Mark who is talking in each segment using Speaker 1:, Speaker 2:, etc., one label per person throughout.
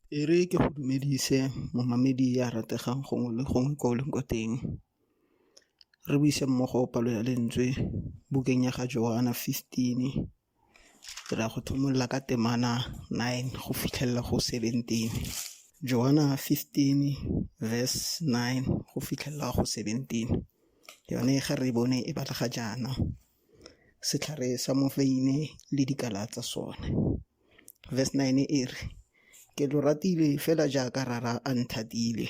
Speaker 1: E re ke go dumedise momamedi ya rategang gongwe le gongwe ko o leng ko teng. Re buise mmogo palo ya lentswe bukeng ya ga Johana 15 re ya go thomolola ka temana 9 go fitlhelela go 17. Johana 15 verse 9 go fitlhelela go 17 yone ga re bone e batlega jaana: setlhare sa mofeine le dikala tsa sone. Verse 9 e re, ke lo ratile fela jaaka rara a nthatile.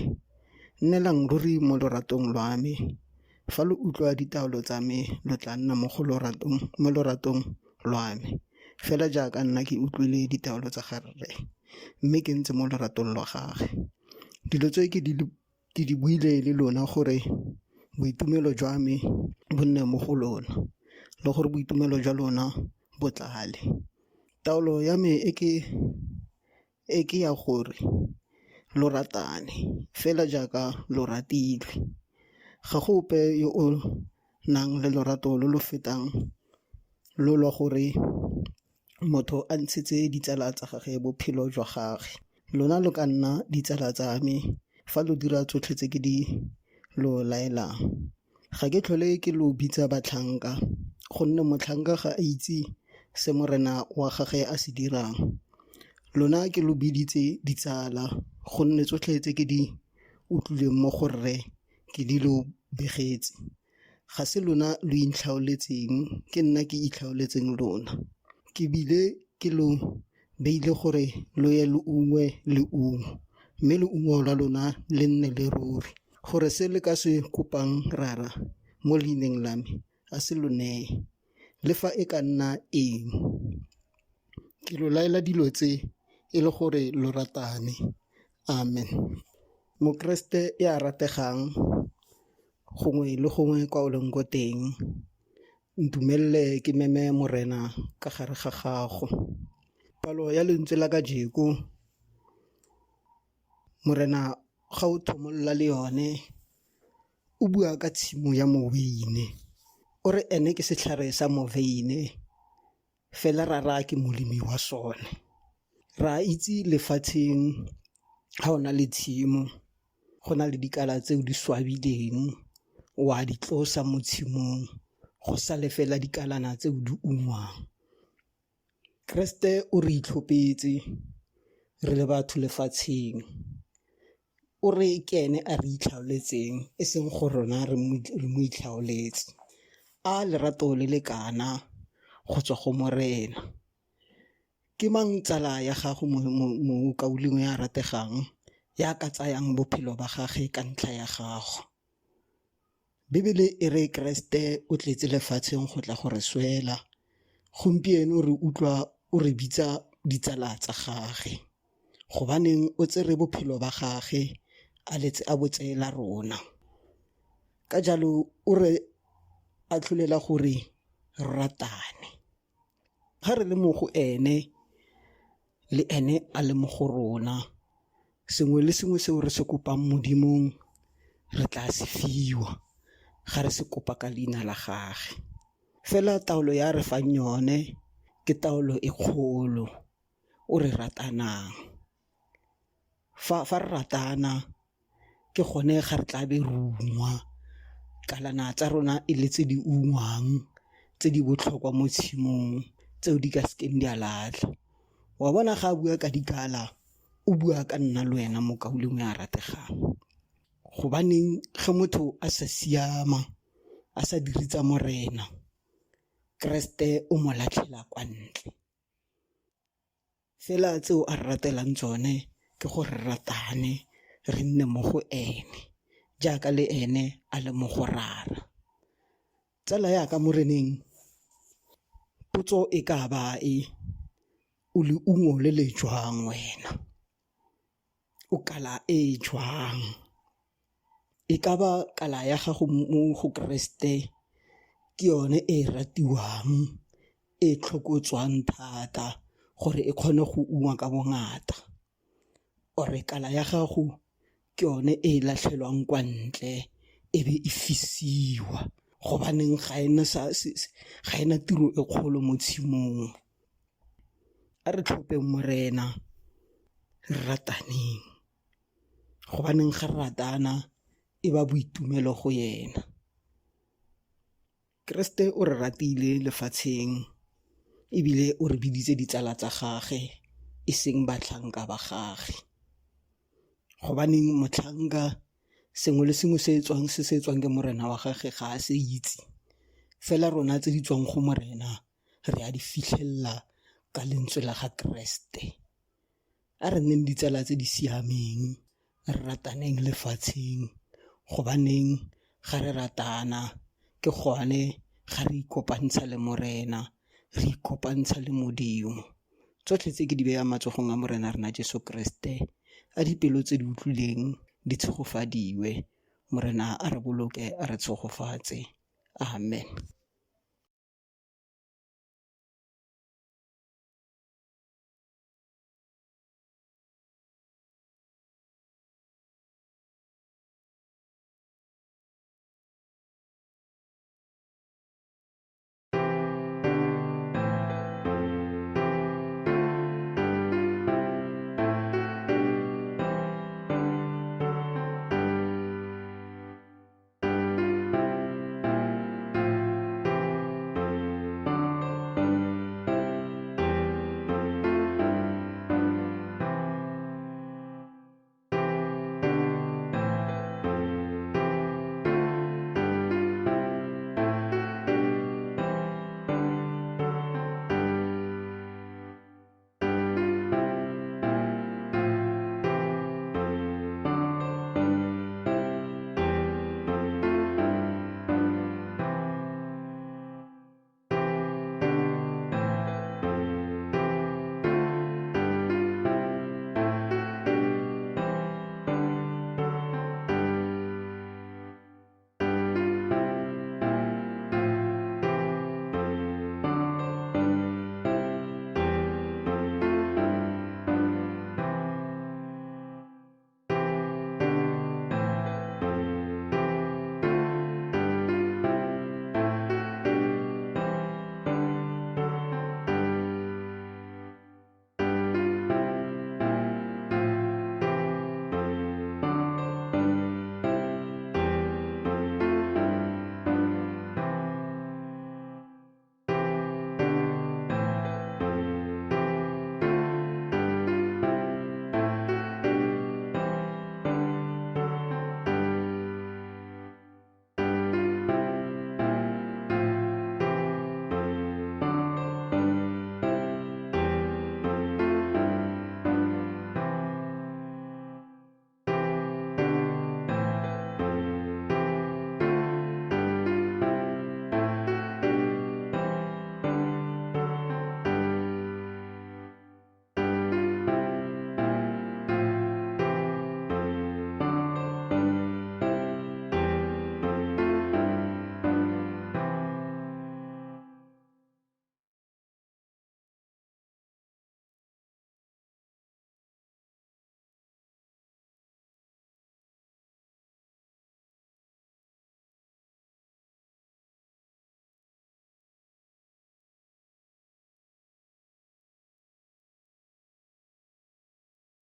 Speaker 1: Nnelang ruri mo loratong lwa me. Fa lo utlwa ditaolo tsa me lo tla nna mo loratong lwa me, fela jaaka nna ke utlwile ditaolo tsa ga Rre, mme ke ntse mo loratong lwa gage. Dilo tse ke di buile le lona gore boitumelo jwa me bo nne mo go lona, le gore boitumelo jwa lona bo tlale. Taolo ya me e ke ya gore lo ratane fela jaaka lo ratilwe. Ga go ope yo o nang le lorato lo lo fetang lo lwa gore motho a ntshetse ditsala tsa gage bophelo jwa gage. Lona lo ka nna ditsala tsa me fa lo dira tsotlhe tse ke di lo laelang. Ga ke tlhole ke lo bitsa batlhanka, gonne motlhanka ga a itse se morena wa gage a se dirang. Lona ke lo biditse ditsala, gonne tsotlhe tse ke di utlwileng mo go Rre ke di lo begetse. Ga se lona lo intlhaoletseng, ke nna ke itlhaoletseng lona. Ke bile ke lo beile gore lo ye leungwe leungo, mme leungo la lona le nne le ruri, gore se le ka se kopang rara mo leineng la me a se lo neye, le fa e ka nna eng. Ke lo laela dilo tse e le gore lo ratane. Amen. Mokeresete ya rategang gongwe le gongwe kwa o leng ko teng, ntumelele ke meme morena ka gare ga gago. Palo ya lentswe la kajeko, morena ga o thomolola le yone o bua ka tshimo ya moveine. O re ene ke setlhare sa moveine, fela rara ke molemi wa sone. Ra itse lefatsheng ga o na le tshimo, go na le dikala tseo di swabileng, wa di tlosa mo tshimong, go sale fela dikalana tseo di ungwang. Keresete o re itlhopetse re le batho lefatsheng, o re ke ene a re itlhaoletseng, e seng go rona re mo itlhaoletse. A lerato le le kana go tswa go morena. Ke mang tsala ya gago mo kauleng ya rategang ya ka tsayang bophelo ba gage ka ntlha ya gago? Bibele e re Keresete o tletse lefatsheng go tla go re swela. Gompieno re utlwa o re bitsa ditsala tsa gage, gobaneng o tsere bophelo ba gage a botseela rona. Ka jalo o re atlholela gore re ratane. Ga re le mo go ene le ene a le mo go rona, sengwe le sengwe seo re se kopang modimong re tla se fiwa ga re se kopa ka leina la gage. Fela taolo ya re fang yone ke taolo e kgolo, o re ratanang. Fa re ratana ke gone ga re tla be re ungwa, kalana tsa rona e le tse di ungwang, tse di botlhokwa mo tshimong, tseo di ka sekeng di a latlha. Wa bona ga a bua ka dikala, o bua ka nna le wena mo kauleng ya rategang. Gobaneng ge motho a sa siama, a sa diritsa morena, Keresete o mo latlhela kwa ntle. Fela tseo a re ratelang tsone ke gore ratane, re nne mo go ene jaaka le ene a le mo go rara. Tsala yaka moreneng, potso e ka ba o leungo le le jwang wena? O kala e jwang? E ka ba kala ya gago mo go Keresete ke yone e ratiwang, e tlhokotswang thata gore e kgone go ungwa ka bongata, ore kala ya gago ke yone e latlhelwang kwa ntle e be e fisiwa, gobaneng ga ena tiro e kgolo mo tshimong. A re tlhopheng morena, re rataneng, gobaneng ga re ratana e ba boitumelo go yena. Keresete o re ratile lefatsheng ebile o re biditse ditsala tsa gage e seng batlhanka ba gage. Gobaneng motlhanka sengwe le sengwe se se tswang ke morena wa gage ga a se itse, fela rona tse di tswang go morena re a di fitlhelela ka lentswe la ga Keresete. A re nneng ditsala tse di siameng, re rataneng lefatsheng, gobaneng ga re ratana ke gone ga re ikopantsha le morena, re ikopantsha le Modimo. Tsotlhe tse ke di beya matsogong a morena rena Jesu Keresete, a dipelo tse di utlwileng di tshegofadiwe. Morena a re boloke, a re tshegofatse. Amen.